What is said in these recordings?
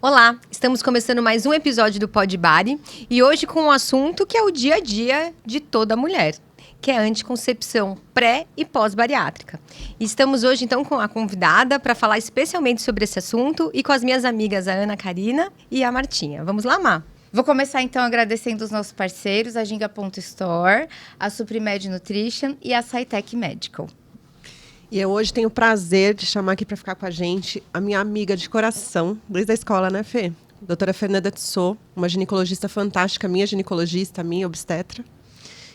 Olá, estamos começando mais um episódio do Pod Bari e hoje com um assunto que é o dia a dia de toda mulher, que é a anticoncepção pré e pós-bariátrica. E estamos hoje então com a convidada para falar especialmente sobre esse assunto e com as minhas amigas a Ana Karina e a Martinha. Vamos lá, Má? Vou começar então agradecendo os nossos parceiros, a Ginga.store, a Suprimed Nutrition e a SciTech Medical. E eu hoje tenho o prazer de chamar aqui para ficar com a gente a minha amiga de coração, desde a escola, né, Fê? Doutora Fernanda Tissot, uma ginecologista fantástica, minha ginecologista, minha obstetra,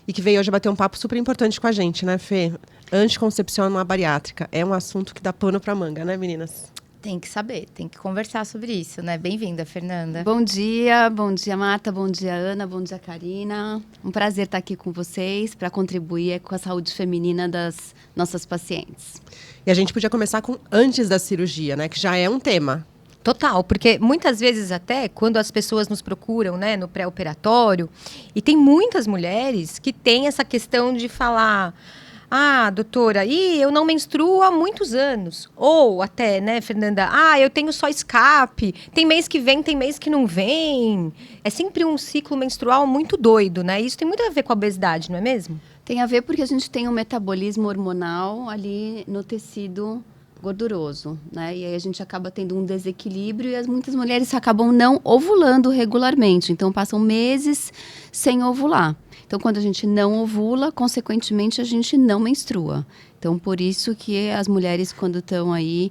e que veio hoje bater um papo super importante com a gente, né, Fê? Anticoncepção na bariátrica é um assunto que dá pano para manga, né, meninas? Tem que saber, tem que conversar sobre isso, né? Bem-vinda, Fernanda. Bom dia, Marta, bom dia, Ana, bom dia, Karina. Um prazer estar aqui com vocês para contribuir com a saúde feminina das nossas pacientes. E a gente podia começar com antes da cirurgia, né, que já é um tema. Total, porque muitas vezes até quando as pessoas nos procuram, né, no pré-operatório, e tem muitas mulheres que têm essa questão de falar: ah, doutora, eu não menstruo há muitos anos. Ou até, né, Fernanda, eu tenho só escape. Tem mês que vem, tem mês que não vem. É sempre um ciclo menstrual muito doido, né? Isso tem muito a ver com a obesidade, não é mesmo? Tem a ver porque a gente tem um metabolismo hormonal ali no tecido gorduroso, né? E aí a gente acaba tendo um desequilíbrio e muitas mulheres acabam não ovulando regularmente. Então, passam meses sem ovular. Então, quando a gente não ovula, consequentemente, a gente não menstrua. Então, por isso que as mulheres, quando estão aí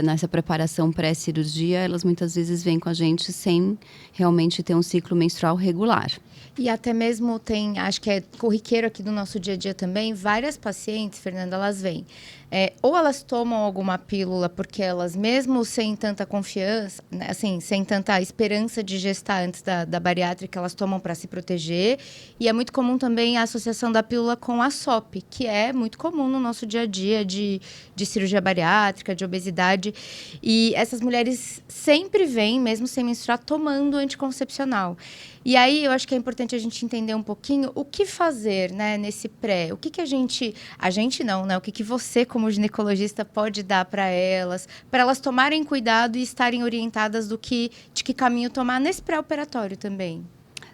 nessa preparação pré-cirurgia, elas muitas vezes vêm com a gente sem realmente ter um ciclo menstrual regular. E até mesmo tem, acho que é corriqueiro aqui do nosso dia a dia também, várias pacientes, Fernanda, elas vêm. Ou elas tomam alguma pílula porque elas, mesmo sem tanta confiança, né, assim, sem tanta esperança de gestar antes da bariátrica, elas tomam para se proteger. E é muito comum também a associação da pílula com a SOP, que é muito comum no nosso dia a dia de cirurgia bariátrica, de obesidade. E essas mulheres sempre vêm, mesmo sem menstruar, tomando anticoncepcional. E aí, eu acho que é importante a gente entender um pouquinho o que fazer, né, nesse pré. O que a gente não, né? O que você, como ginecologista, pode dar para elas tomarem cuidado e estarem orientadas de que caminho tomar nesse pré-operatório também.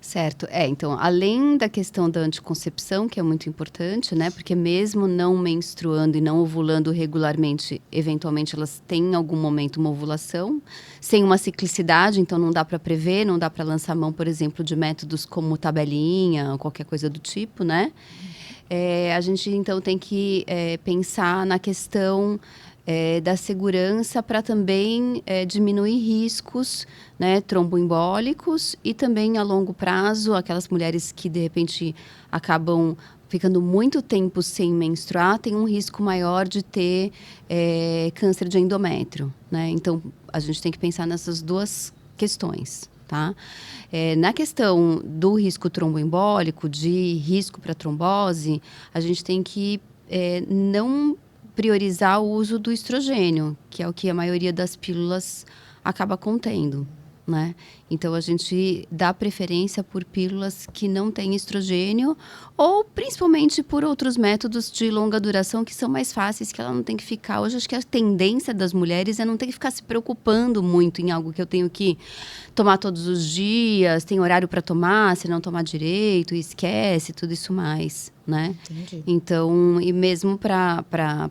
Certo. Então, além da questão da anticoncepção, que é muito importante, né? Porque mesmo não menstruando e não ovulando regularmente, eventualmente elas têm em algum momento uma ovulação, sem uma ciclicidade, então não dá para prever, não dá para lançar mão, por exemplo, de métodos como tabelinha, ou qualquer coisa do tipo, né? A gente, então, tem que pensar na questão da segurança para também diminuir riscos, né, tromboembólicos e também a longo prazo, aquelas mulheres que de repente acabam ficando muito tempo sem menstruar, tem um risco maior de ter câncer de endométrio, né? Então, a gente tem que pensar nessas duas questões, tá? Na questão do risco tromboembólico, de risco para trombose, a gente tem que não priorizar o uso do estrogênio, que é o que a maioria das pílulas acaba contendo, né? Então, a gente dá preferência por pílulas que não têm estrogênio ou, principalmente, por outros métodos de longa duração que são mais fáceis, que ela não tem que ficar... Hoje, acho que a tendência das mulheres é não ter que ficar se preocupando muito em algo que eu tenho que tomar todos os dias, tem horário para tomar, se não tomar direito, esquece, tudo isso mais, né? Entendi. Então, e mesmo para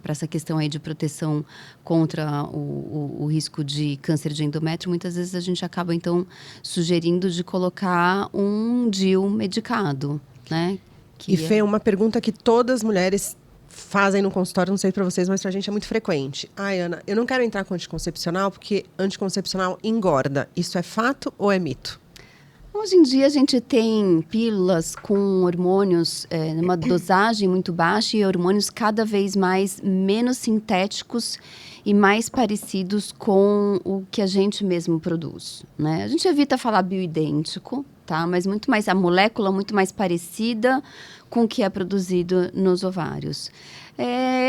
essa questão aí de proteção contra o risco de câncer de endométrio, muitas vezes a gente acaba, então, sugerindo de colocar um DIU medicado, né? Fê, uma pergunta que todas as mulheres fazem no consultório, não sei para vocês, mas pra gente é muito frequente. Ana, eu não quero entrar com anticoncepcional porque anticoncepcional engorda. Isso é fato ou é mito? Hoje em dia a gente tem pílulas com hormônios numa dosagem muito baixa e hormônios cada vez menos sintéticos e mais parecidos com o que a gente mesmo produz, né? A gente evita falar bioidêntico, tá? Mas muito mais, a molécula muito mais parecida com o que é produzido nos ovários.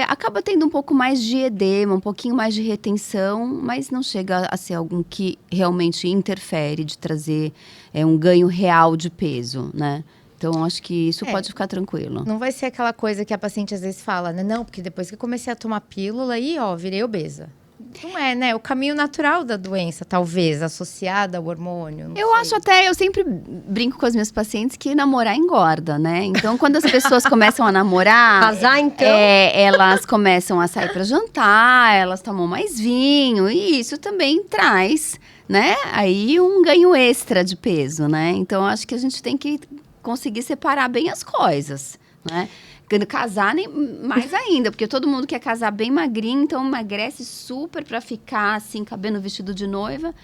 Acaba tendo um pouco mais de edema, um pouquinho mais de retenção, mas não chega a ser algo que realmente interfere de trazer um ganho real de peso, né? Então, acho que isso pode ficar tranquilo. Não vai ser aquela coisa que a paciente às vezes fala, né? Não, porque depois que eu comecei a tomar pílula, virei obesa. Não é, né? O caminho natural da doença, talvez, associada ao hormônio. Eu acho até, eu sempre brinco com as minhas pacientes que namorar engorda, né? Então, quando as pessoas começam a namorar... Casar, então? Elas começam a sair para jantar, elas tomam mais vinho, e isso também traz, né? Aí um ganho extra de peso, né? Então, acho que a gente tem que conseguir separar bem as coisas, né? Quando casar, nem mais ainda, porque todo mundo quer casar bem magrinho, então emagrece super pra ficar assim, cabendo vestido de noiva.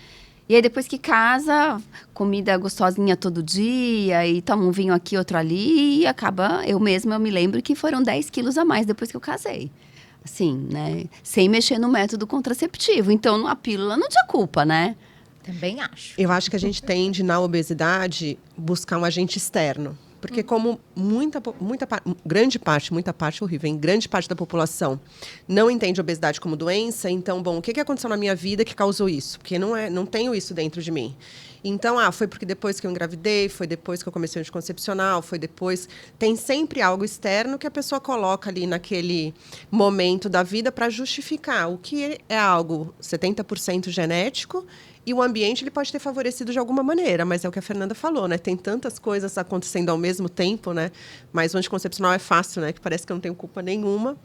E aí depois que casa, comida gostosinha todo dia, e toma um vinho aqui, outro ali, e acaba, eu me lembro que foram 10 quilos a mais depois que eu casei. Assim, né? Sem mexer no método contraceptivo. Então, a pílula não tinha culpa, né? Também acho. Eu acho que a gente tende, na obesidade, buscar um agente externo. Porque como grande parte horrível, hein? Grande parte da população não entende a obesidade como doença, então, bom, o que aconteceu na minha vida que causou isso? Porque não tenho isso dentro de mim. Então, foi porque depois que eu engravidei, foi depois que eu comecei o anticoncepcional, foi depois... Tem sempre algo externo que a pessoa coloca ali naquele momento da vida para justificar o que é algo 70% genético. E o ambiente ele pode ter favorecido de alguma maneira, mas é o que a Fernanda falou, né? Tem tantas coisas acontecendo ao mesmo tempo, né? Mas o anticoncepcional é fácil, né? Que parece que eu não tenho culpa nenhuma.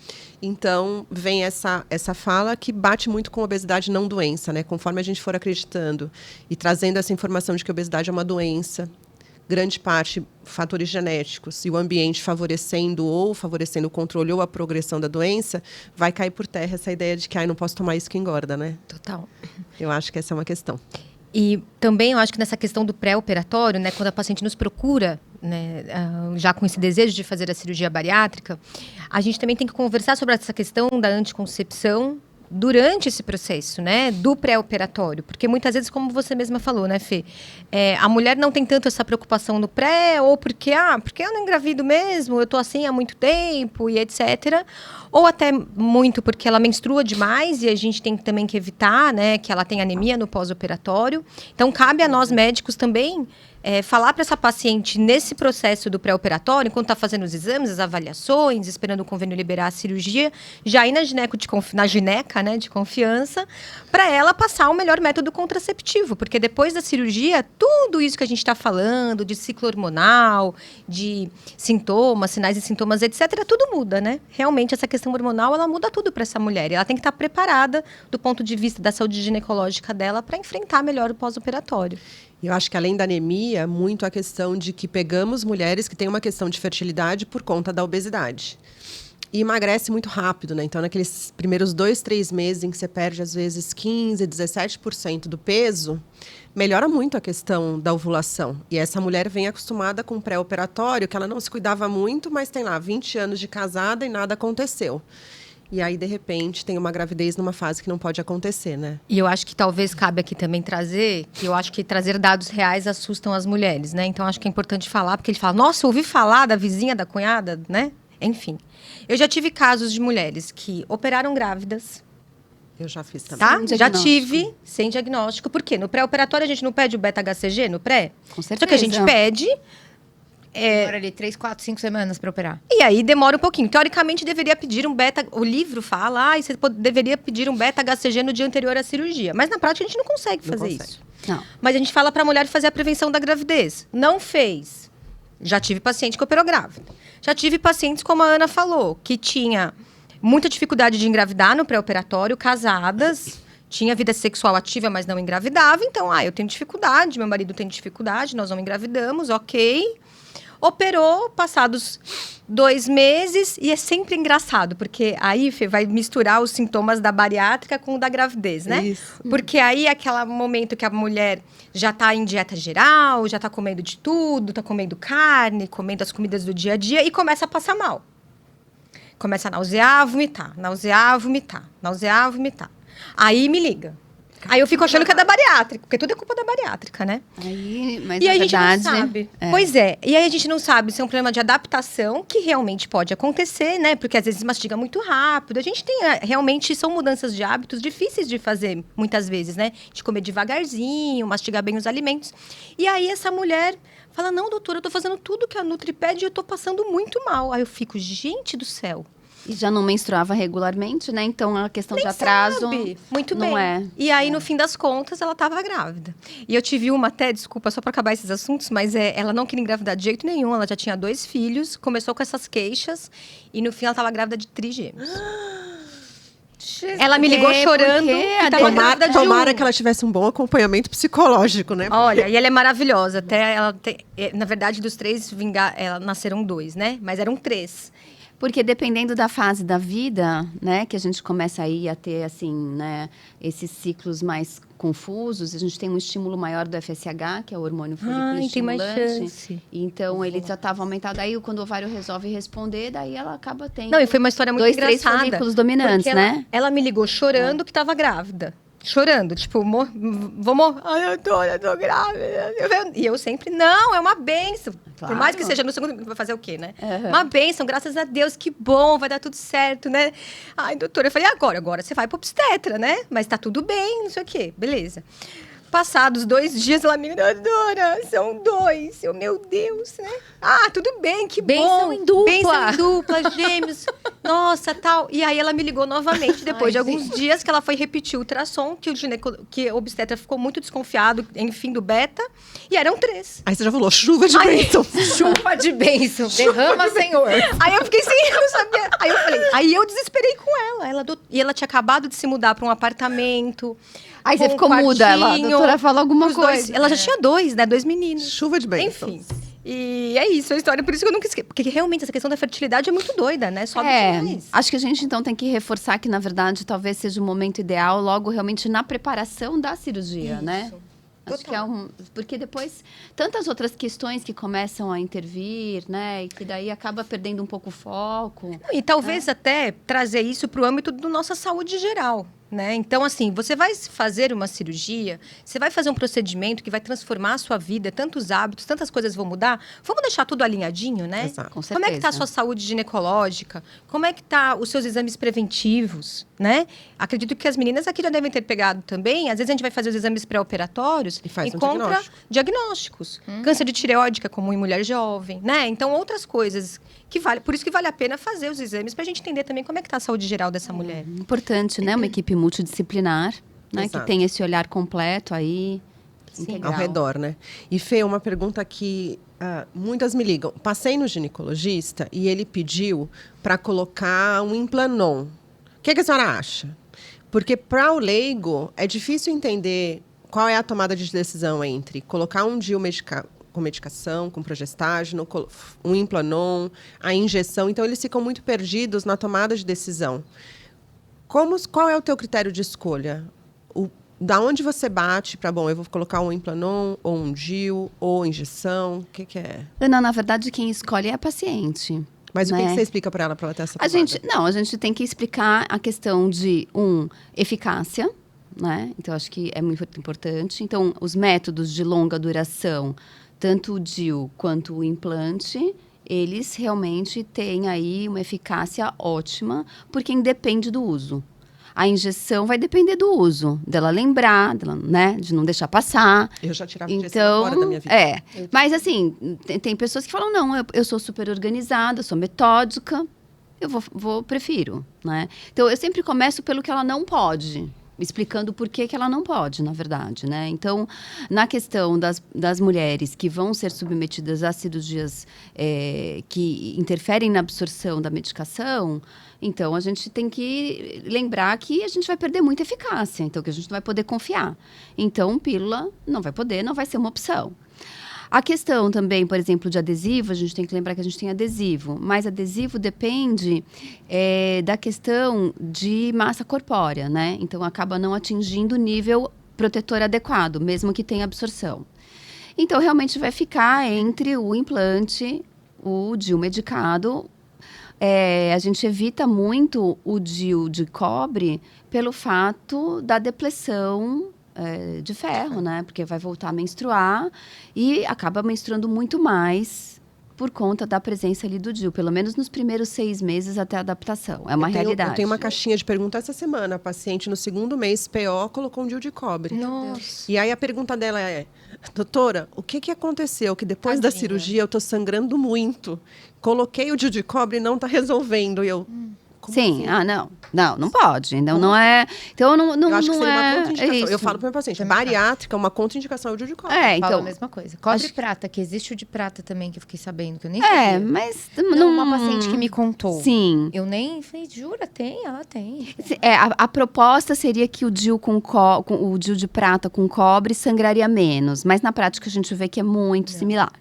Então, vem essa fala que bate muito com obesidade não doença, né? Conforme a gente for acreditando e trazendo essa informação de que a obesidade é uma doença, grande parte fatores genéticos e o ambiente favorecendo o controle ou a progressão da doença, vai cair por terra essa ideia de que não posso tomar isso que engorda, né? Total. Eu acho que essa é uma questão. E também eu acho que nessa questão do pré-operatório, né, quando a paciente nos procura, né, já com esse desejo de fazer a cirurgia bariátrica, a gente também tem que conversar sobre essa questão da anticoncepção durante esse processo, né, do pré-operatório, porque muitas vezes, como você mesma falou, né, Fê, a mulher não tem tanto essa preocupação no pré, ou porque eu não engravido mesmo, eu tô assim há muito tempo e etc, ou até muito porque ela menstrua demais e a gente tem também que evitar, né, que ela tenha anemia no pós-operatório. Então, cabe a nós médicos também falar para essa paciente nesse processo do pré-operatório, enquanto está fazendo os exames, as avaliações, esperando o convênio liberar a cirurgia, já ir na gineca, né, de confiança, para ela passar o melhor método contraceptivo, porque depois da cirurgia, tudo isso que a gente está falando, de ciclo hormonal, de sintomas, sinais e sintomas, etc., tudo muda, né? Realmente, essa questão hormonal, ela muda tudo para essa mulher. E ela tem que estar preparada, do ponto de vista da saúde ginecológica dela, para enfrentar melhor o pós-operatório. Eu acho que, além da anemia, muito a questão de que pegamos mulheres que têm uma questão de fertilidade por conta da obesidade. E emagrece muito rápido, né? Então, naqueles primeiros 2, 3 meses em que você perde, às vezes, 15%, 17% do peso, melhora muito a questão da ovulação. E essa mulher vem acostumada com pré-operatório, que ela não se cuidava muito, mas tem lá 20 anos de casada e nada aconteceu. E aí, de repente, tem uma gravidez numa fase que não pode acontecer, né? E eu acho que talvez cabe aqui também trazer, que eu acho que trazer dados reais assustam as mulheres, né? Então, acho que é importante falar, porque ele fala, nossa, ouvi falar da vizinha, da cunhada, né? Enfim. Eu já tive casos de mulheres que operaram grávidas. Eu já fiz também. Tá? Sem Já diagnóstico. tive, sem diagnóstico. Por quê? No pré-operatório, a gente não pede o beta-HCG no pré? Com Só que a gente pede... Demora ali 3, 4, 5 semanas para operar. E aí demora um pouquinho. Teoricamente, deveria pedir um beta... O livro fala, você deveria pedir um beta-HCG no dia anterior à cirurgia. Mas na prática, a gente não consegue fazer isso. Não. Mas a gente fala para a mulher fazer a prevenção da gravidez. Não fez. Já tive paciente que operou grávida. Já tive pacientes, como a Ana falou, que tinha muita dificuldade de engravidar no pré-operatório, casadas, tinha vida sexual ativa, mas não engravidava. Então, eu tenho dificuldade, meu marido tem dificuldade, nós não engravidamos, ok. Operou, passados 2 meses, e é sempre engraçado, porque aí, Fê, vai misturar os sintomas da bariátrica com o da gravidez, né? Isso. Porque aí é aquele momento que a mulher já tá em dieta geral, já tá comendo de tudo, tá comendo carne, comendo as comidas do dia a dia, e começa a passar mal. Começa a nausear, vomitar, nausear, vomitar, nausear, vomitar. Aí me liga. Aí eu fico achando que é da bariátrica, porque tudo é culpa da bariátrica, né? Aí, mas E na aí a gente verdade, não sabe. Pois é. E aí a gente não sabe se é um problema de adaptação, que realmente pode acontecer, né? Porque às vezes mastiga muito rápido. A gente tem, realmente, são mudanças de hábitos difíceis de fazer, muitas vezes, né? De comer devagarzinho, mastigar bem os alimentos. E aí essa mulher fala, não, doutora, eu tô fazendo tudo que a Nutri pede e eu tô passando muito mal. Aí eu fico, gente do céu. E já não menstruava regularmente, né? Então, a questão de atraso Sabe? Muito não bem. é. E aí, no fim das contas, ela estava grávida. E eu tive uma até, desculpa, só para acabar esses assuntos, mas ela não queria engravidar de jeito nenhum. Ela já tinha 2 filhos, começou com essas queixas. E no fim, ela estava grávida de trigêmeos. Ela me ligou chorando que tava grávida de Tomara um. que ela tivesse um bom acompanhamento psicológico, né? Olha, e ela é maravilhosa. Até ela na verdade, dos 3, nasceram 2, né? Mas eram 3. Porque dependendo da fase da vida, né, que a gente começa aí a ter, assim, né, esses ciclos mais confusos, a gente tem um estímulo maior do FSH, que é o hormônio folículo tem mais estimulante. chance. Então, ele já estava aumentado. Aí, quando o ovário resolve responder, daí ela acaba tendo... Não, e foi uma história muito 2, 3 engraçada. folículos dominantes, porque né? Ela me ligou chorando que estava grávida. Chorando, tipo, ai, eu tô grávida. E eu sempre, não, é uma bênção. Claro. Por mais que seja no segundo, vai fazer o quê, né? Uhum. Uma bênção, graças a Deus, que bom, vai dar tudo certo, né? Ai, doutora, eu falei, agora você vai pro obstetra, né? Mas tá tudo bem, não sei o quê, beleza. Passados 2 dias, ela me doutora, são 2. Meu Deus, né? Ah, tudo bem, que Bênção bom. em dupla. Bênção em dupla, gêmeos. Nossa, tal. E aí ela me ligou novamente, depois de alguns dias, que ela foi repetir o ultrassom, que o obstetra ficou muito desconfiado, enfim, do beta. E eram 3. Aí você já falou, chuva de bênção. Chuva de bênção. Derrama, Senhor. Aí eu fiquei sem, eu não sabia. Aí eu falei, aí eu desesperei com ela. E ela tinha acabado de se mudar para um apartamento. Aí você com ficou um muda, ela, a quartinho, doutora fala alguma os coisa. dois- ela já tinha 2, né? 2 meninos. Chuva de bênção. Enfim. E é isso, a história. Por isso que eu nunca esqueci. Porque realmente essa questão da fertilidade é muito doida, né? Sobe demais. Acho que a gente então tem que reforçar que, na verdade, talvez seja o momento ideal logo realmente na preparação da cirurgia, né? Acho que é porque depois tantas outras questões que começam a intervir, né? E que daí acaba perdendo um pouco o foco. E talvez até trazer isso para o âmbito da nossa saúde geral, né? Então, assim, você vai fazer uma cirurgia, você vai fazer um procedimento que vai transformar a sua vida, tantos hábitos, tantas coisas vão mudar. Vamos deixar tudo alinhadinho, né? Exato. Com Como é que está a certeza. sua saúde ginecológica? Como é que tá os seus exames preventivos, né? Acredito que as meninas aqui já devem ter pegado também. Às vezes a gente vai fazer os exames pré-operatórios E faz um encontra diagnóstico. diagnósticos. Câncer de tireoide, que é comum em mulher jovem, né? Então, outras coisas que por isso que vale a pena fazer os exames para a gente entender também como é que está a saúde geral dessa mulher. Importante, né? Uma equipe multidisciplinar, né? Que Exato. tem esse olhar completo aí. Integral. Ao redor, né? E Fê, uma pergunta que muitas me ligam. Passei no ginecologista e ele pediu para colocar um Implanon. O que a senhora acha? Porque para o leigo é difícil entender qual é a tomada de decisão entre colocar um DIU com medicação, com progestágeno, um Implanon, a injeção. Então, eles ficam muito perdidos na tomada de decisão. Qual é o teu critério de escolha? Da onde você bate para, eu vou colocar um Implanon, ou um DIU, ou injeção? O que é? Ana, na verdade, quem escolhe é a paciente. Mas o que né? você explica para ela ter essa A tomada? gente tem que explicar a questão de, eficácia, né? Então, acho que é muito importante. Então, os métodos de longa duração, tanto o DIU quanto o implante, eles realmente têm aí uma eficácia ótima, porque independe do uso. A injeção vai depender do uso, dela lembrar, né, de não deixar passar. Eu já tirava injeção Então, fora da minha vida. Mas assim, tem pessoas que falam, não, eu sou super organizada, sou metódica, eu prefiro, né? Então, eu sempre começo pelo que ela não pode, explicando por que ela não pode, na verdade, né? Então, na questão das mulheres que vão ser submetidas a cirurgias que interferem na absorção da medicação, então a gente tem que lembrar que a gente vai perder muita eficácia, então que a gente não vai poder confiar. Então, pílula não vai ser uma opção. A questão também, por exemplo, de adesivo, a gente tem que lembrar que a gente tem adesivo, mas adesivo depende da questão de massa corpórea, né? Então, acaba não atingindo o nível protetor adequado, mesmo que tenha absorção. Então, realmente vai ficar entre o implante, o DIU medicado. A gente evita muito o DIU de cobre pelo fato da depressão de ferro, né? Porque vai voltar a menstruar e acaba menstruando muito mais por conta da presença ali do DIU, pelo menos nos primeiros 6 meses até a adaptação. É uma realidade. Eu tenho uma caixinha de perguntas essa semana. A paciente, no 2º mês, PO, colocou um DIU de cobre. Nossa. E aí a pergunta dela é, doutora, o que aconteceu? Que depois da cirurgia eu tô sangrando muito. Coloquei o DIU de cobre e não tá resolvendo. E eu, Como Sim, assim? não pode. Então não é. Então não, Eu acho que não seria uma é contraindicação. isso. Eu falo para o meu paciente, Também acho. bariátrica é uma contraindicação, o DIU de cobre. Fala É, então. a mesma coisa. Cobre acho- prata, que existe o de prata também, que eu fiquei sabendo, que eu nem É, sabia. mas Não, uma paciente que me contou. Sim. Eu nem falei, jura, tem? Ela tem. A proposta seria que o DIU o DIU de prata com cobre sangraria menos, mas na prática a gente vê que é muito similar.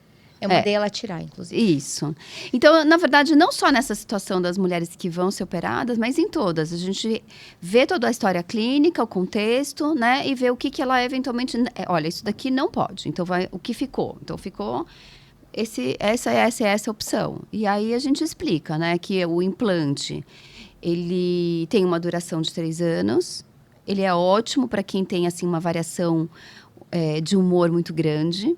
Eu mandei ela tirar, inclusive. Isso. Então, na verdade, não só nessa situação das mulheres que vão ser operadas, mas em todas. A gente vê toda a história clínica, o contexto, né? E vê o que ela eventualmente... olha, isso daqui não pode. Então, o que ficou? Então, ficou essa opção. E aí, a gente explica, né? Que o implante, ele tem uma duração de 3 anos. Ele é ótimo para quem tem, assim, uma variação de humor muito grande,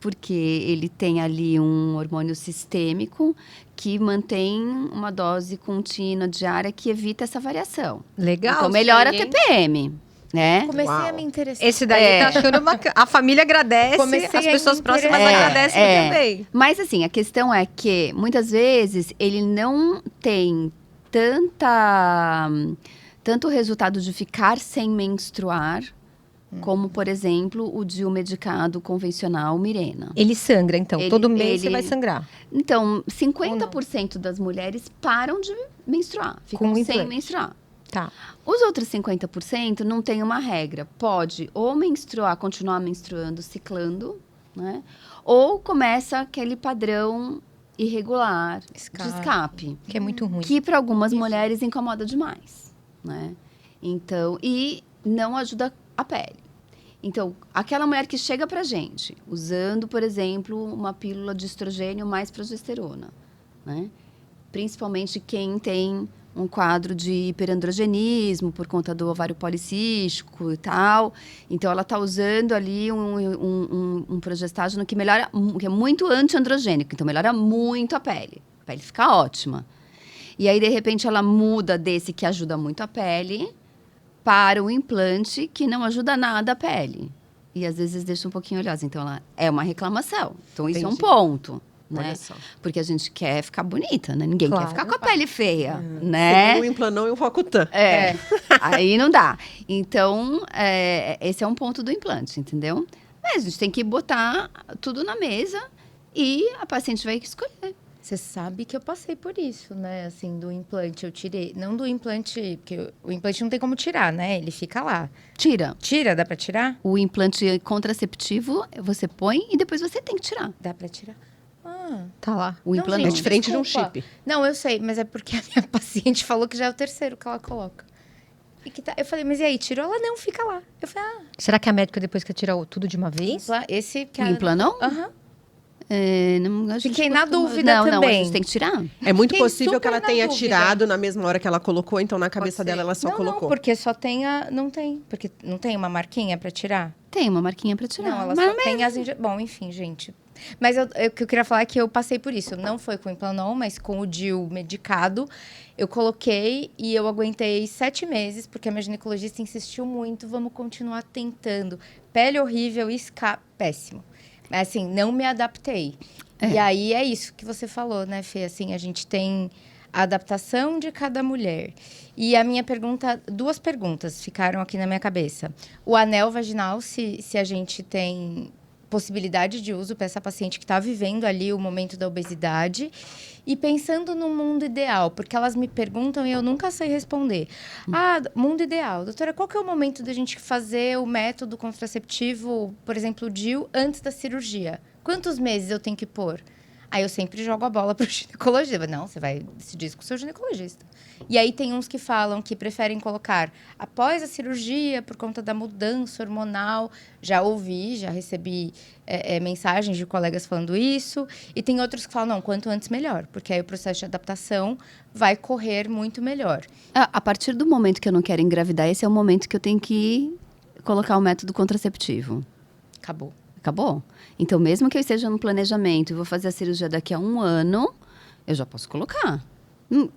porque ele tem ali um hormônio sistêmico que mantém uma dose contínua diária que evita essa variação. Legal. Então, isso melhora a aí, hein? TPM, né? Comecei a Uau. me interessar. Esse daí tá achando a família agradece, Comecei as a pessoas me próximas interessar. agradecem também. Mas, assim, a questão é que, muitas vezes, ele não tem tanto resultado de ficar sem menstruar, como, por exemplo, o DIU medicado convencional Mirena. Ele sangra, então. Todo mês você ele- vai sangrar. Então, 50% das mulheres param de menstruar, ficam Com sem implante. menstruar. Tá. Os outros 50% não tem uma regra. Pode ou menstruar, continuar menstruando, ciclando, né? Ou começa aquele padrão irregular de escape, Que é muito ruim. que para algumas mulheres incomoda demais, né? Então, e não ajuda a pele. Então, aquela mulher que chega pra gente usando, por exemplo, uma pílula de estrogênio mais progesterona, né? Principalmente quem tem um quadro de hiperandrogenismo por conta do ovário policístico e tal. Então, ela está usando ali um progestágeno que melhora, que é muito antiandrogênico. Então, melhora muito a pele. A pele fica ótima. E aí, de repente, ela muda desse que ajuda muito a pele para o implante que não ajuda nada a pele. E, às vezes, deixa um pouquinho oleosa. Então, ela é uma reclamação. Então, isso é um Entendi. ponto. Né? Olha só. Porque a gente quer ficar bonita, né? Ninguém Claro. quer ficar com a pele feia, Você né? tem um implanão e um Roacutan. Aí não dá. Então, esse é um ponto do implante, entendeu? Mas a gente tem que botar tudo na mesa e a paciente vai escolher. Você sabe que eu passei por isso, né? Assim, do implante, eu tirei. Não do implante, porque o implante não tem como tirar, né? Ele fica lá. Tira. Tira, dá pra tirar? O implante contraceptivo, você põe e depois você tem que tirar. Dá pra tirar. Ah. Tá lá. O Não, implante. É gente, diferente de um desculpa. chip. Não, eu sei, mas é porque a minha paciente falou que já é o terceiro que ela coloca. E que tá... Eu falei, mas e aí, tirou? Ela não, fica lá. Eu falei, Será que a médica, depois que tira tudo de uma vez? esse que O implanon? Aham. Não, a gente Fiquei na costuma- dúvida Não, a também. gente tem que tirar. É muito Fiquei possível que super ela na tenha dúvida. tirado na mesma hora que ela colocou, então na cabeça ser. dela ela só não, colocou. Não, porque só tem a... Não tem. Porque não tem uma marquinha pra tirar? Tem uma marquinha pra tirar. Não, ela Mas só tem as... Bom, enfim, gente. Mas o que eu queria falar é que eu passei por isso. Não foi com o Implanon, mas com o DIU medicado. Eu coloquei e eu aguentei 7 meses, porque a minha ginecologista insistiu muito. Vamos continuar tentando. Pele horrível, péssimo. Mas, assim, não me adaptei. E aí, é isso que você falou, né, Fê? Assim, a gente tem a adaptação de cada mulher. E a minha pergunta... 2 perguntas ficaram aqui na minha cabeça. O anel vaginal, se a gente tem possibilidade de uso para essa paciente que está vivendo ali o momento da obesidade. E pensando no mundo ideal, porque elas me perguntam e eu nunca sei responder. Ah, mundo ideal. Doutora, qual que é o momento da gente fazer o método contraceptivo, por exemplo, o DIU, antes da cirurgia? Quantos meses eu tenho que pôr? Aí eu sempre jogo a bola pro ginecologista. Não, você vai decidir isso com o seu ginecologista. E aí tem uns que falam que preferem colocar após a cirurgia, por conta da mudança hormonal. Já ouvi, já recebi mensagens de colegas falando isso. E tem outros que falam, não, quanto antes melhor. Porque aí o processo de adaptação vai correr muito melhor. A partir do momento que eu não quero engravidar, esse é o momento que eu tenho que colocar o método contraceptivo. Acabou. Acabou? Então, mesmo que eu esteja no planejamento e vou fazer a cirurgia daqui a 1 ano, eu já posso colocar.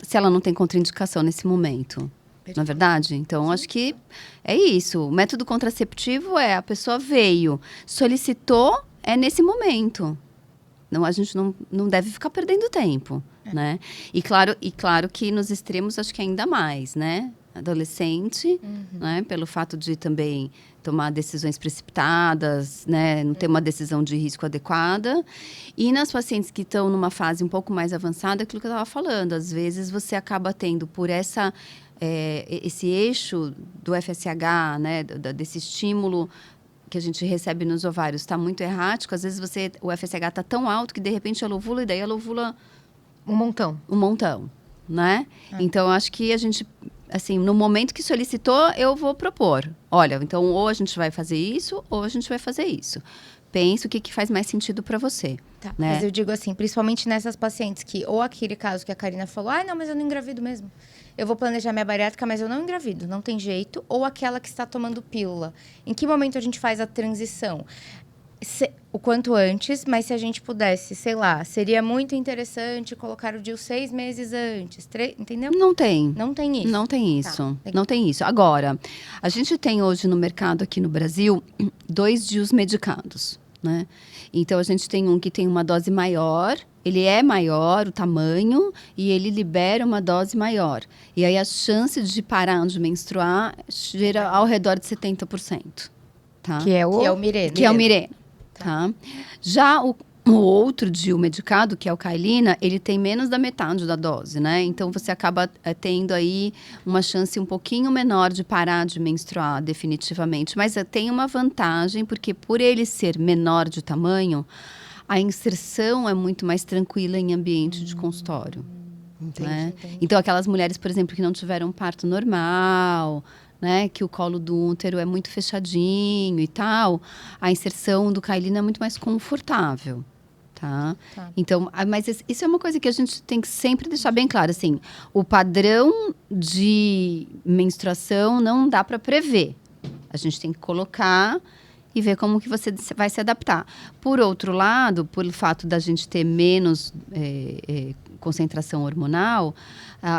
Se ela não tem contraindicação nesse momento. Não é verdade? Então, acho que é isso. O método contraceptivo a pessoa veio, solicitou, é nesse momento. a gente não deve ficar perdendo tempo, né? E claro que nos extremos, acho que ainda mais, né? Adolescente, né? Pelo fato de também tomar decisões precipitadas, né? Não ter uma decisão de risco adequada. E nas pacientes que estão numa fase um pouco mais avançada, aquilo que eu estava falando, às vezes você acaba tendo por esse eixo do FSH, né? Desse estímulo que a gente recebe nos ovários está muito errático, às vezes o FSH está tão alto que de repente ela ovula e daí ela ovula Um montão. Né? Então, eu acho que a gente, assim, no momento que solicitou, eu vou propor. Olha, então, ou a gente vai fazer isso, ou a gente vai fazer isso. Pense o que faz mais sentido para você. Tá, né? mas eu digo assim, principalmente nessas pacientes que, ou aquele caso que a Karina falou, não, mas eu não engravido mesmo. Eu vou planejar minha bariátrica, mas eu não engravido, não tem jeito. Ou aquela que está tomando pílula. Em que momento a gente faz a transição? O quanto antes, mas se a gente pudesse, sei lá, seria muito interessante colocar o DIU 6 meses antes, entendeu? Não tem. Não tem isso. Não tem isso. Tá. Não tem isso. Agora, a gente tem hoje no mercado aqui no Brasil 2 DIUs medicados, né? Então, a gente tem um que tem uma dose maior, ele é maior, o tamanho, e ele libera uma dose maior. E aí, a chance de parar de menstruar gira ao redor de 70%. Tá? Que é o Mirena. Que é o Mirena. Tá? Já o outro DIU medicado, que é o Cailina, ele tem menos da metade da dose, né? Então, você acaba tendo aí uma chance um pouquinho menor de parar de menstruar definitivamente. Mas tem uma vantagem, porque por ele ser menor de tamanho, a inserção é muito mais tranquila em ambiente de consultório. Entendi. Né? Então, aquelas mulheres, por exemplo, que não tiveram parto normal, né, que o colo do útero é muito fechadinho e tal, a inserção do Cailina é muito mais confortável, tá? Então, mas isso é uma coisa que a gente tem que sempre deixar bem claro, assim, o padrão de menstruação não dá para prever. A gente tem que colocar e ver como que você vai se adaptar. Por outro lado, por fato da gente ter menos concentração hormonal,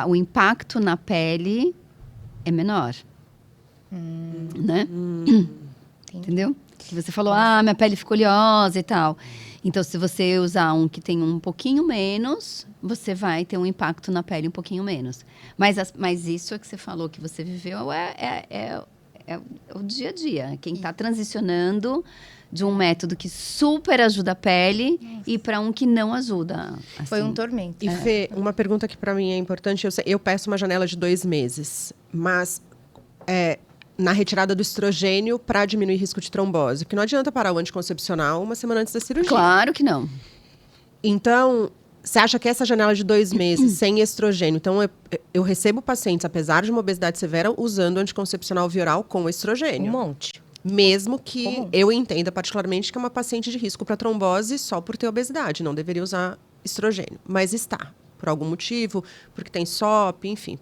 o impacto na pele é menor. Né? Entendeu? Que você falou, minha pele ficou oleosa e tal. Então, se você usar um que tem um pouquinho menos, você vai ter um impacto na pele um pouquinho menos. Mas isso que você falou, que você viveu, é o dia a dia. Quem está transicionando de um método que super ajuda a pele e para um que não ajuda. Assim. Foi um tormento. E Fê, uma pergunta que para mim é importante. Eu peço uma janela de 2 meses, mas na retirada do estrogênio para diminuir risco de trombose. Porque não adianta parar o anticoncepcional uma semana antes da cirurgia. Claro que não. Então, você acha que essa janela de 2 meses sem estrogênio... Então, eu recebo pacientes, apesar de uma obesidade severa, usando anticoncepcional via oral com estrogênio. Um monte. Mesmo que eu entenda particularmente que é uma paciente de risco para trombose só por ter obesidade. Não deveria usar estrogênio. Mas está, por algum motivo, porque tem SOP, enfim.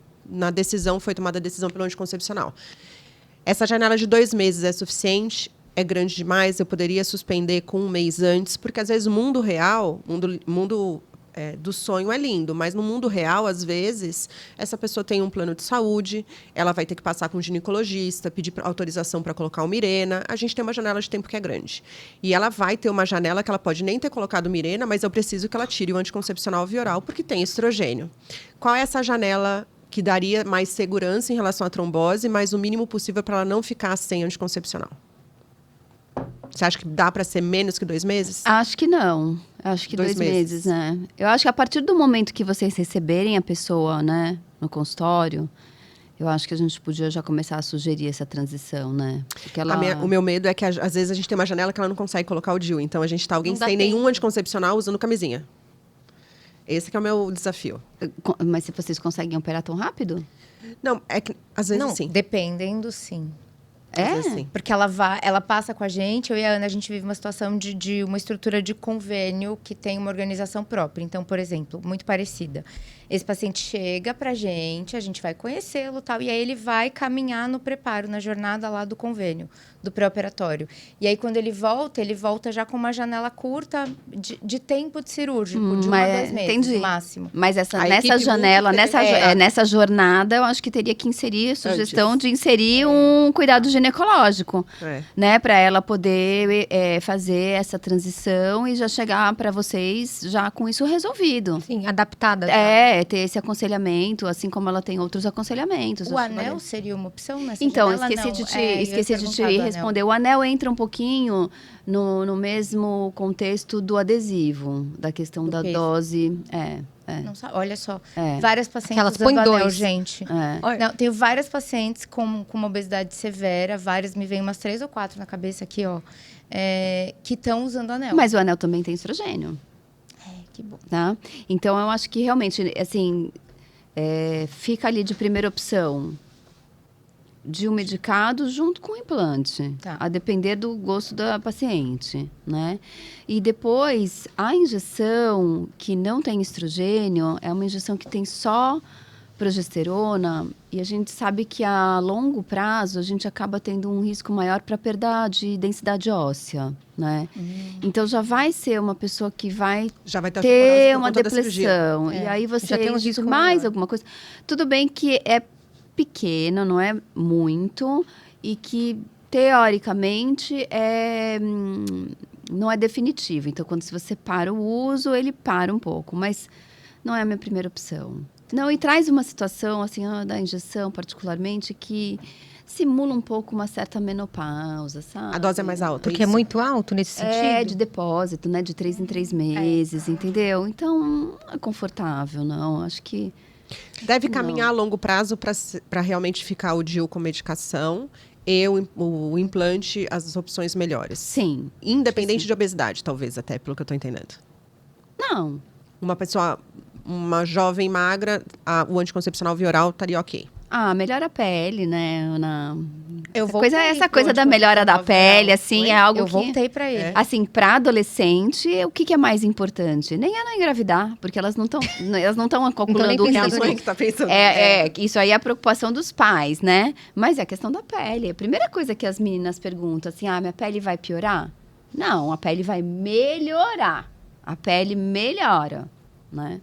Foi tomada a decisão pelo anticoncepcional. Essa janela de 2 meses é suficiente? É grande demais? Eu poderia suspender com 1 mês antes? Porque, às vezes, o mundo real, mundo do sonho é lindo, mas no mundo real, às vezes, essa pessoa tem um plano de saúde, ela vai ter que passar com um ginecologista, pedir autorização para colocar o Mirena. A gente tem uma janela de tempo que é grande. E ela vai ter uma janela que ela pode nem ter colocado o Mirena, mas eu preciso que ela tire o anticoncepcional via oral, porque tem estrogênio. Qual é essa janela que daria mais segurança em relação à trombose, mas o mínimo possível para ela não ficar sem anticoncepcional? Você acha que dá para ser menos que 2 meses? Acho que não. Acho que 2 meses, né? Eu acho que a partir do momento que vocês receberem a pessoa, né, no consultório, eu acho que a gente podia já começar a sugerir essa transição, né? Porque O meu medo é que, às vezes, a gente tem uma janela que ela não consegue colocar o DIU. Então, a gente tá alguém sem nenhum anticoncepcional usando camisinha. Esse que é o meu desafio. Mas se vocês conseguem operar tão rápido? Não, é que às vezes sim. Dependendo, sim. Assim. Porque ela passa com a gente, eu e a Ana, a gente vive uma situação de uma estrutura de convênio que tem uma organização própria. Então, por exemplo, muito parecida. Esse paciente chega pra gente, a gente vai conhecê-lo e tal, e aí ele vai caminhar no preparo, na jornada lá do convênio, do pré-operatório. E aí, quando ele volta já com uma janela curta de tempo de cirúrgico, de 1 a 2 meses, no máximo. Mas nessa janela, nessa jornada, eu acho que teria que inserir a sugestão de inserir um cuidado ginecológico, É. né? Para ela poder fazer essa transição e já chegar para vocês já com isso resolvido. Sim, adaptada. Ter esse aconselhamento, assim como ela tem outros aconselhamentos. O Acho que anel seria uma opção nessa Então, janela? esqueci Não. de te, Eu ia esqueci de te perguntar do anel. responder. O anel entra um pouquinho no mesmo contexto do adesivo, da questão Do da peso. dose. Não sabe? Olha só, É. várias pacientes Elas usando põem anel, dois. gente. Olha. Não, tenho várias pacientes com uma obesidade severa, várias, me vem umas 3 ou 4 na cabeça aqui, ó, que estão usando anel. Mas o anel também tem estrogênio, Que bom. tá? Então, eu acho que realmente, assim, fica ali de primeira opção de um medicado junto com o implante, Tá. a depender do gosto da paciente, né? E depois, a injeção que não tem estrogênio é uma injeção que tem só progesterona e a gente sabe que a longo prazo a gente acaba tendo um risco maior para perda de densidade óssea, né? Então já vai ser uma pessoa que vai Já vai estar ter por uma conta da cirurgia. depressão. E aí você Já tem um isso risco mais maior. alguma coisa. Tudo bem que é pequeno, não é muito, e que teoricamente não é definitivo. Então, quando se você para o uso, ele para um pouco, mas não é a minha primeira opção. Não, e traz uma situação, assim, da injeção particularmente, que simula um pouco uma certa menopausa, sabe? A dose é mais alta, Porque é isso? muito alto nesse sentido. É, de depósito, né? De 3 em 3 meses, entendeu? Então, não é confortável, não. Acho que... Deve caminhar a longo prazo para realmente ficar o DIU com medicação e o implante, as opções melhores. Sim. Independente de obesidade, talvez, até, pelo que eu estou entendendo. Não. Uma pessoa, uma jovem magra, o anticoncepcional via oral estaria ok. Melhora a pele, né, Ana? Eu Essa coisa da melhora da pele, assim, é algo Eu que... voltei pra ele. Assim, para adolescente, o que é mais importante? Nem é não engravidar, porque elas não estão calculando o nem É a pensando risco. mãe que está pensando. Isso aí é a preocupação dos pais, né? Mas é a questão da pele. A primeira coisa que as meninas perguntam, assim, minha pele vai piorar? Não, a pele vai melhorar. A pele melhora, né?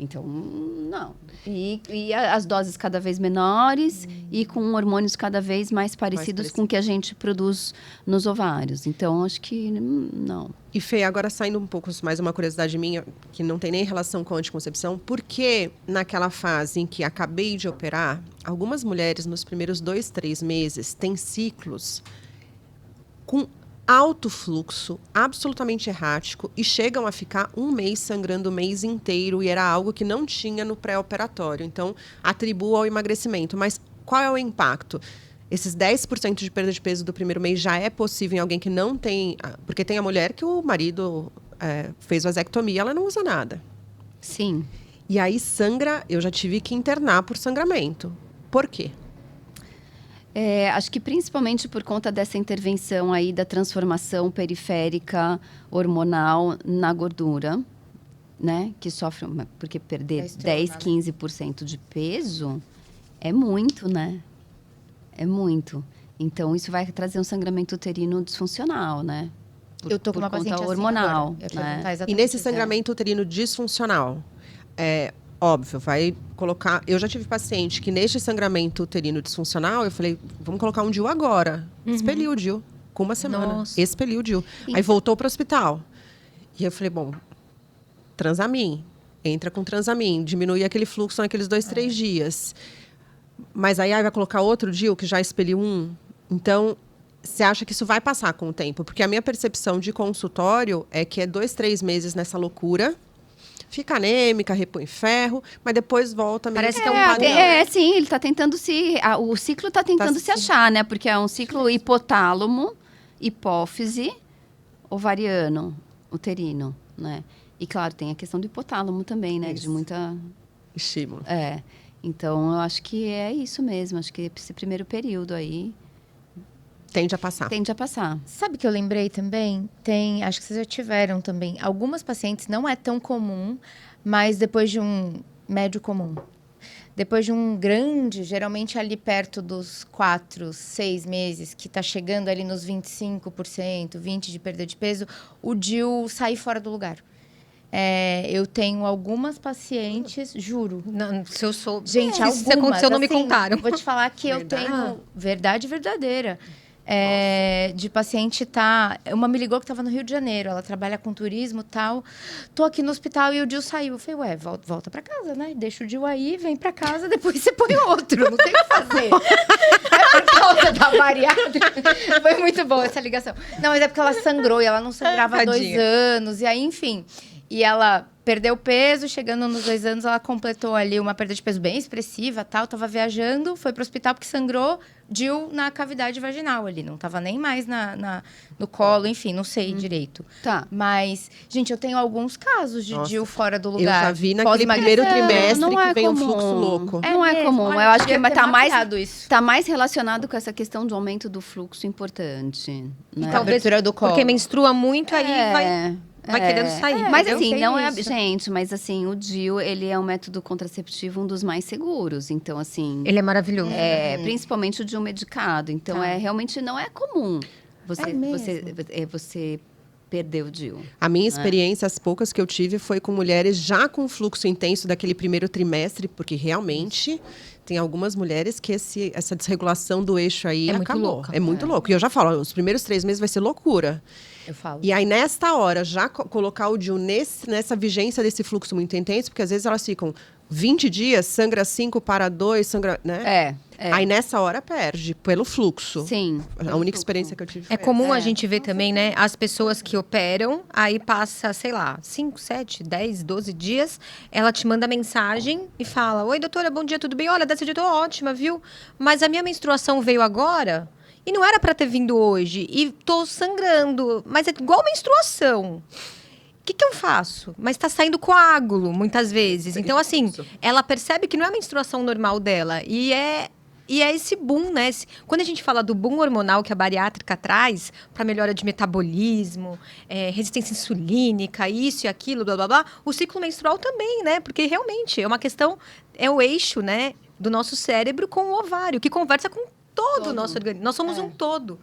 Então, não. E as doses cada vez menores e com hormônios cada vez mais parecidos com o que a gente produz nos ovários. Então, acho que não. E Fê, agora saindo um pouco mais uma curiosidade minha, que não tem nem relação com a anticoncepção, por que naquela fase em que acabei de operar, algumas mulheres nos primeiros 2, 3 meses têm ciclos com alto fluxo, absolutamente errático, e chegam a ficar 1 mês sangrando o mês inteiro, e era algo que não tinha no pré-operatório. Então, atribuo ao emagrecimento. Mas qual é o impacto? Esses 10% de perda de peso do primeiro mês já é possível em alguém que não tem... Porque tem a mulher que o marido fez vasectomia, ela não usa nada. Sim. E aí sangra, eu já tive que internar por sangramento. Por quê? Acho que principalmente por conta dessa intervenção aí da transformação periférica hormonal na gordura, né? Que sofre, porque perder 10, 15% de peso é muito, né? É muito. Então, isso vai trazer um sangramento uterino disfuncional, né? Eu tô com uma conta paciente hormonal, assim agora. Eu ia né? perguntar E exatamente nesse isso. sangramento uterino disfuncional, óbvio, vai colocar... Eu já tive paciente que neste sangramento uterino disfuncional, eu falei, vamos colocar um DIU agora. Expeliu o DIU, com 1 semana. Nossa. Expeliu o DIU. Aí voltou para o hospital. E eu falei, bom, Transamin. Entra com Transamin. Diminui aquele fluxo naqueles 2, 3 dias. Mas aí vai colocar outro DIU que já expeliu um. Então, você acha que isso vai passar com o tempo? Porque a minha percepção de consultório é que é 2, 3 meses nessa loucura... Fica anêmica, repõe ferro, mas depois volta... Parece que é um padrão. Sim, ele está tentando o ciclo está tentando se achar, né? Porque é um ciclo hipotálamo, hipófise, ovariano, uterino, né? E, claro, tem a questão do hipotálamo também, né? Isso. De muita... Estímulo. Então, eu acho que é isso mesmo. Acho que esse primeiro período aí Tende a passar. tende a passar. Sabe que eu lembrei também? Acho que vocês já tiveram também. Algumas pacientes, não é tão comum, mas depois de um médio comum. Depois de um grande, geralmente ali perto dos 4, 6 meses, que está chegando ali nos 25%, 20% de perda de peso, o DIU sai fora do lugar. Eu tenho algumas pacientes, juro. Não, se eu sou... Gente, se algumas, isso aconteceu, não me assim, contaram. Vou te falar que eu tenho verdade verdadeira. De paciente uma me ligou que estava no Rio de Janeiro, ela trabalha com turismo e tal. Tô aqui no hospital e o DIU saiu. Eu falei, ué, volta pra casa, né? Deixa o DIU aí, vem pra casa, depois você põe outro. Não tem o que fazer. É por causa da bariátrica. Foi muito boa essa ligação. Não, mas é porque ela sangrou e ela não sangrava há 2 anos. E aí, enfim. E ela perdeu peso, chegando nos 2 anos, ela completou ali uma perda de peso bem expressiva, tal. Tava viajando, foi pro hospital porque sangrou, DIU na cavidade vaginal ali. Não tava nem mais no colo, enfim, não sei direito. Tá. Mas, gente, eu tenho alguns casos de DIU fora do Eu lugar. já vi naquele primeiro trimestre não é que vem um comum. fluxo louco. Não é mesmo? comum. Olha, Eu acho que devia ter tá mais, mapeado isso. tá mais relacionado com essa questão do aumento do fluxo importante. Né? Então, abertura do colo. Porque menstrua muito, aí vai querendo sair. Mas entendeu? assim, não é... isso. Gente, mas assim, o DIU, ele é um método contraceptivo um dos mais seguros. Então, assim... Ele é maravilhoso. Principalmente o DIU medicado. Então, realmente não é comum você perder o DIU. A minha experiência, as poucas que eu tive, foi com mulheres já com fluxo intenso daquele primeiro trimestre, porque realmente tem algumas mulheres que essa desregulação do eixo aí É muito acabou. louca. É muito louco. E eu já falo, os primeiros 3 meses vai ser loucura. Eu falo. E aí, nesta hora, já colocar o DIU nessa vigência desse fluxo muito intenso, porque às vezes elas ficam 20 dias, sangra 5, para 2, sangra... né? Aí, nessa hora, perde, pelo fluxo. Sim. A única experiência que eu tive foi É comum a gente ver também, né? As pessoas que operam, aí passa, sei lá, 5, 7, 10, 12 dias, ela te manda mensagem e fala: oi, doutora, bom dia, tudo bem? Olha, dessa dia eu tô ótima, viu? Mas a minha menstruação veio agora e não era pra ter vindo hoje. E tô sangrando, mas é igual menstruação. O que eu faço? Mas tá saindo coágulo, muitas vezes. Então, assim, ela percebe que não é a menstruação normal dela. E é esse boom, né? Quando a gente fala do boom hormonal que a bariátrica traz para melhora de metabolismo, resistência insulínica, isso e aquilo, blá, blá, blá, o ciclo menstrual também, né? Porque realmente é uma questão, é o eixo, né, do nosso cérebro com o ovário, que conversa com todo o nosso organismo. Nós somos um todo.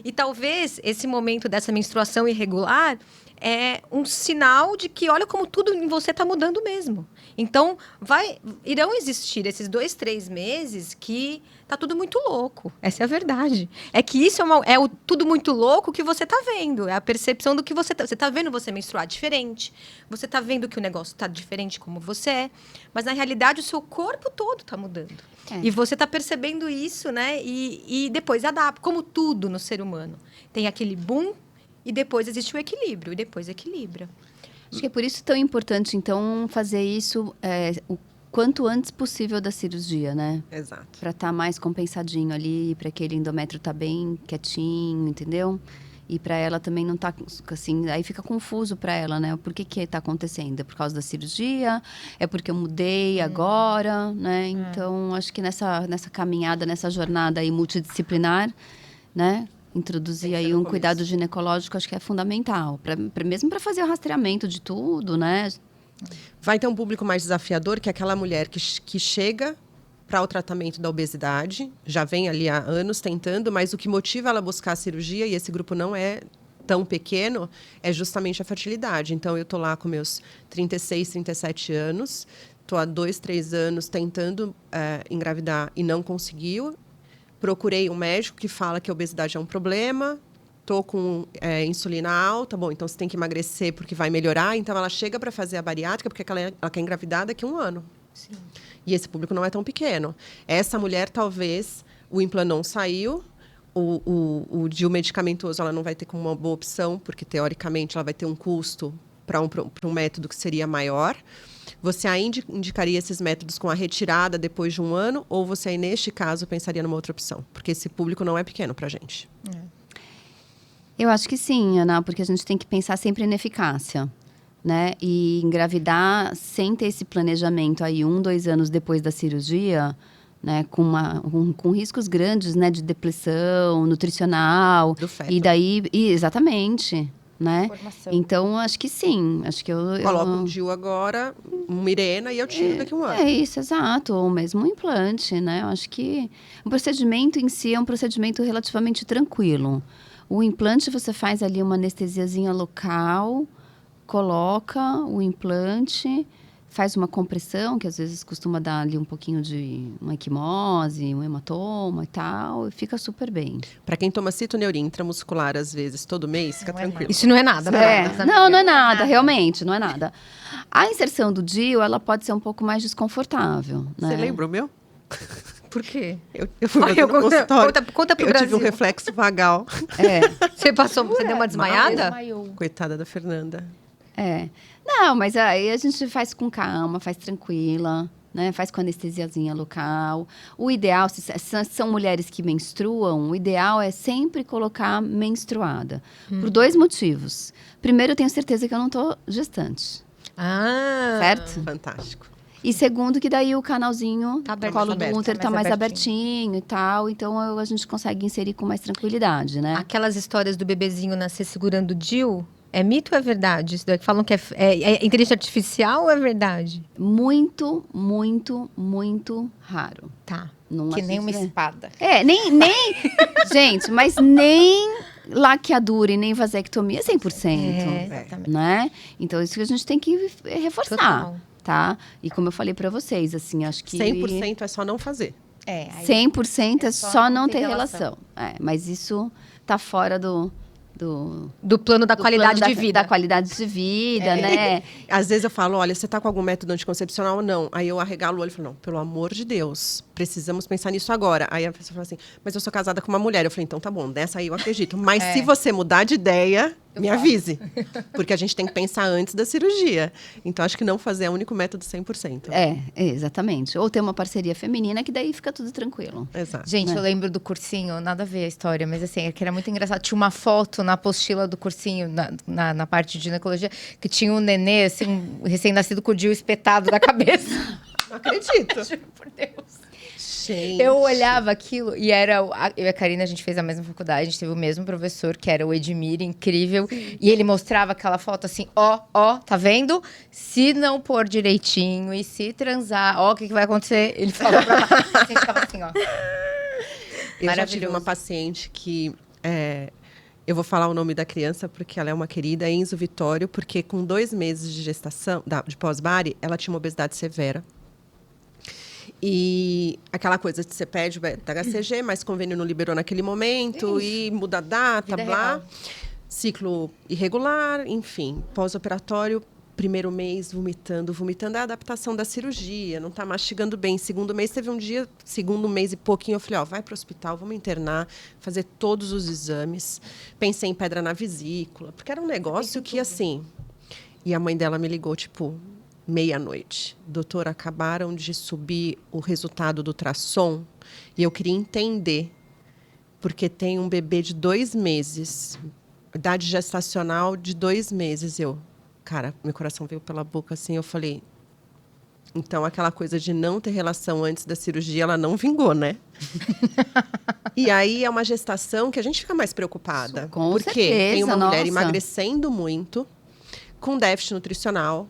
E talvez esse momento dessa menstruação irregular é um sinal de que olha como tudo em você está mudando mesmo. Então, irão existir esses 2, 3 meses que tá tudo muito louco. Essa é a verdade. É que isso é o tudo muito louco que você tá vendo. É a percepção do que você tá... Você tá vendo você menstruar diferente. Você tá vendo que o negócio tá diferente como você é. Mas, na realidade, o seu corpo todo tá mudando. E você tá percebendo isso, né? E depois adapta. Como tudo no ser humano. Tem aquele boom e depois existe o equilíbrio. E depois equilibra. Acho que é por isso tão importante, então, fazer isso o quanto antes possível da cirurgia, né? Exato. Para estar mais compensadinho ali, para aquele endométrio estar bem quietinho, entendeu? E para ela também não tá assim, aí fica confuso para ela, né? Por que está acontecendo? É por causa da cirurgia? É porque eu mudei agora, né? Então, acho que nessa caminhada, nessa jornada aí multidisciplinar, né? Introduzir aí um cuidado ginecológico, acho que é fundamental. Mesmo para fazer o rastreamento de tudo, né? Vai ter um público mais desafiador, que é aquela mulher que chega para o tratamento da obesidade, já vem ali há anos tentando, mas o que motiva ela a buscar a cirurgia, e esse grupo não é tão pequeno, é justamente a fertilidade. Então, eu estou lá com meus 36, 37 anos, estou há 2, 3 anos tentando engravidar e não conseguiu. Procurei um médico que fala que a obesidade é um problema, estou com insulina alta, bom, então você tem que emagrecer porque vai melhorar. Então, ela chega para fazer a bariátrica porque ela quer engravidar daqui a 1 ano. Sim. E esse público não é tão pequeno. Essa mulher, talvez, o Implanon saiu, o DIU medicamentoso ela não vai ter como uma boa opção, porque, teoricamente, ela vai ter um custo para um método que seria maior. Você ainda indicaria esses métodos com a retirada depois de 1 ano? Ou você, aí, neste caso, pensaria numa outra opção? Porque esse público não é pequeno para a gente. Eu acho que sim, Ana, porque a gente tem que pensar sempre na eficácia, né? E engravidar sem ter esse planejamento aí 1, 2 anos depois da cirurgia, né? Com riscos grandes, né? De depressão, nutricional. Do feto. E daí, exatamente, né? Formação. Então, acho que sim. Acho que eu Coloco um DIU agora, um Mirena, e eu tiro daqui a 1 ano. É isso, exato. Ou mesmo um implante, né? Eu acho que o procedimento em si é um procedimento relativamente tranquilo. O implante, você faz ali uma anestesiazinha local, coloca o implante, faz uma compressão, que às vezes costuma dar ali um pouquinho de uma equimose, um hematoma e tal, e fica super bem. Para quem toma citoneurin intramuscular, às vezes, todo mês, fica tranquilo. Isso não é nada, Não é nada, realmente, não é nada. A inserção do DIU, ela pode ser um pouco mais desconfortável, né? Você lembra o meu? Por quê? Eu fui fazer no consultório. Conta pro eu Brasil. tive um reflexo vagal. Você deu uma desmaiada? Desmaiou. Coitada da Fernanda. Não, mas aí a gente faz com calma, faz tranquila, né? Faz com anestesiazinha local. O ideal, se são mulheres que menstruam, o ideal é sempre colocar menstruada. Por 2 motivos. Primeiro, eu tenho certeza que eu não tô gestante. Certo? Fantástico. E segundo, que daí o canalzinho, Tá aberto, o colo tá do aberto. útero tá mais abertinho e tal. Então, a gente consegue inserir com mais tranquilidade, né? Aquelas histórias do bebezinho nascer segurando o DIU, é mito ou é verdade? Isso daí que falam que é inteligência artificial ou é verdade? Muito, muito, muito raro. Tá. Não Que a nem gente uma vê. espada. Nem gente, mas nem laqueadura e nem vasectomia 100%. Exatamente. Né? Então, isso que a gente tem que reforçar, Total. tá? E como eu falei pra vocês, assim, acho que 100% é só não fazer. É, aí 100% é só só não não ter ter relação. relação. Mas isso tá fora do Do plano da do qualidade plano de vida. Da qualidade de vida, né? Às vezes eu falo, olha, você tá com algum método anticoncepcional ou não? Aí eu arregalo o olho e falo, não, pelo amor de Deus, precisamos pensar nisso agora. Aí a pessoa fala assim, mas eu sou casada com uma mulher. Eu falei, então tá bom, nessa aí eu acredito. Mas se você mudar de ideia, me avise. Porque a gente tem que pensar antes da cirurgia. Então acho que não fazer é o único método 100%. Exatamente. Ou ter uma parceria feminina, que daí fica tudo tranquilo. Exato. Gente, eu lembro do cursinho, nada a ver a história, mas assim, é que era muito engraçado. Tinha uma foto na apostila do cursinho, na parte de ginecologia, que tinha um nenê, assim, um recém-nascido com o DIU espetado da cabeça. Não acredito. Juro por Deus. Gente. Eu olhava aquilo e era. Eu e a Karina, a gente fez a mesma faculdade, a gente teve o mesmo professor, que era o Edmir, incrível. E ele mostrava aquela foto assim: ó, tá vendo? Se não pôr direitinho e se transar, ó, o que vai acontecer? Ele falava pra lá. A gente ficava assim, ó. Eu já tive Maravilhoso. uma paciente que... eu vou falar o nome da criança porque ela é uma querida, Enzo Vitório, porque com 2 meses de gestação, de pós-bari, ela tinha uma obesidade severa. E aquela coisa de você pede o HCG, mas convênio não liberou naquele momento, e muda a data, Vida blá. real. Ciclo irregular, enfim. Pós-operatório, primeiro mês vomitando é a adaptação da cirurgia, não está mastigando bem. Segundo mês, teve um dia, segundo mês e pouquinho, eu falei, vai para o hospital, vamos internar, fazer todos os exames. Pensei em pedra na vesícula, porque era um negócio que, assim... E a mãe dela me ligou, tipo, meia-noite. Doutora, acabaram de subir o resultado do ultrassom e eu queria entender, porque tem um bebê de 2 meses, idade gestacional de 2 meses. Cara, meu coração veio pela boca assim, eu falei... Então, aquela coisa de não ter relação antes da cirurgia, ela não vingou, né? E aí, é uma gestação que a gente fica mais preocupada. Com porque certeza, tem uma mulher nossa. emagrecendo muito, com déficit nutricional,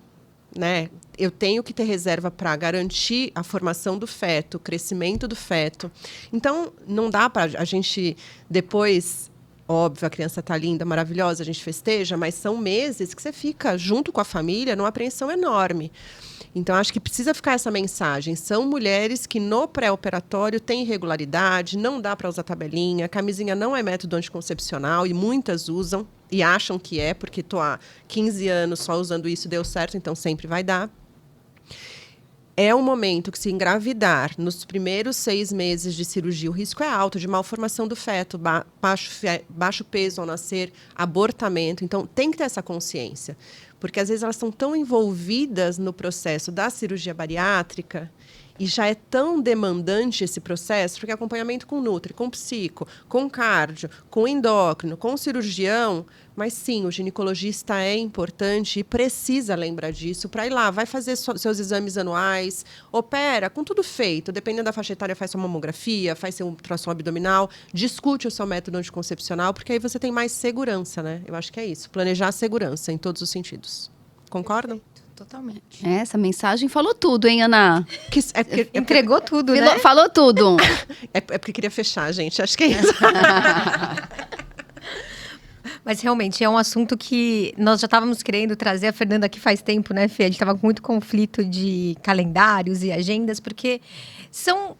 né? Eu tenho que ter reserva para garantir a formação do feto, o crescimento do feto. Então, não dá para a gente depois... Óbvio, a criança está linda, maravilhosa, a gente festeja, mas são meses que você fica junto com a família numa apreensão enorme. Então, acho que precisa ficar essa mensagem. São mulheres que no pré-operatório têm irregularidade, não dá para usar tabelinha, camisinha não é método anticoncepcional e muitas usam e acham que é, porque estou há 15 anos só usando isso, deu certo, então sempre vai dar. É um momento que, se engravidar nos primeiros 6 meses de cirurgia, o risco é alto de malformação do feto, baixo peso ao nascer, abortamento. Então, tem que ter essa consciência. Porque, às vezes, elas estão tão envolvidas no processo da cirurgia bariátrica e já é tão demandante esse processo, porque acompanhamento com nutri, com psico, com cardio, com endócrino, com cirurgião. Mas, sim, o ginecologista é importante e precisa lembrar disso para ir lá, vai fazer seus exames anuais, opera, com tudo feito. Dependendo da faixa etária, faz sua mamografia, faz seu ultrassom abdominal, discute o seu método anticoncepcional, porque aí você tem mais segurança, né? Eu acho que é isso, planejar a segurança em todos os sentidos. Concordam? Totalmente. Essa mensagem falou tudo, hein, Ana? Entregou tudo, né? Falou tudo. É porque queria fechar, gente. Acho que é isso. Mas realmente é um assunto que nós já estávamos querendo trazer a Fernanda aqui faz tempo, né, Fê? A gente estava com muito conflito de calendários e agendas, porque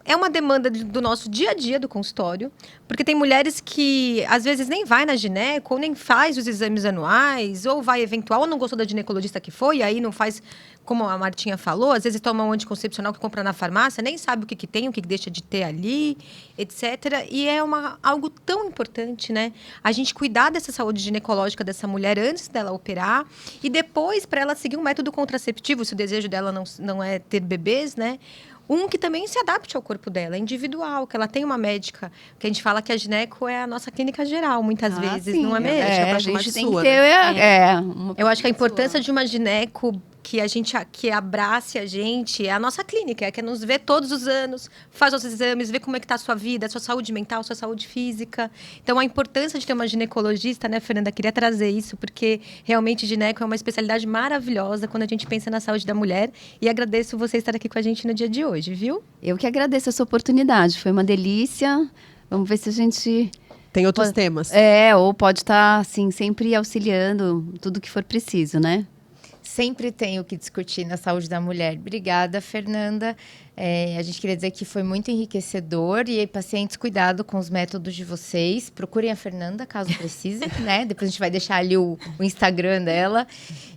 é uma demanda do nosso dia a dia do consultório, porque tem mulheres que às vezes nem vai na gineco, ou nem faz os exames anuais, ou vai eventual, ou não gostou da ginecologista que foi, e aí não faz, como a Martinha falou, às vezes toma um anticoncepcional que compra na farmácia, nem sabe o que tem, o que deixa de ter ali, etc. E é algo tão importante, né? A gente cuidar dessa saúde ginecológica dessa mulher antes dela operar e depois para ela seguir um método contraceptivo, se o desejo dela não é ter bebês, né? Que também se adapte ao corpo dela, é individual, que ela tem uma médica, que a gente fala que a gineco é a nossa clínica geral, muitas vezes, sim, não é mesmo? a gente tem que sua, ter... Eu acho que a importância de uma gineco que abrace a gente é a nossa clínica, que é nos ver todos os anos, faz os exames, vê como é que está a sua vida, a sua saúde mental, a sua saúde física. Então, a importância de ter uma ginecologista, né, Fernanda? Queria trazer isso, porque realmente gineco é uma especialidade maravilhosa quando a gente pensa na saúde da mulher. E agradeço você estar aqui com a gente no dia de hoje, viu? Eu que agradeço essa oportunidade, foi uma delícia. Vamos ver se a gente... Tem outros temas. Ou pode estar, assim, sempre auxiliando tudo que for preciso, né? Sempre tem o que discutir na saúde da mulher. Obrigada, Fernanda. A gente queria dizer que foi muito enriquecedor. E aí, pacientes, cuidado com os métodos de vocês. Procurem a Fernanda, caso precise, né? Depois a gente vai deixar ali o Instagram dela.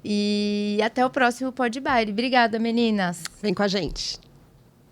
E até o próximo Pod Baile. Obrigada, meninas. Vem com a gente.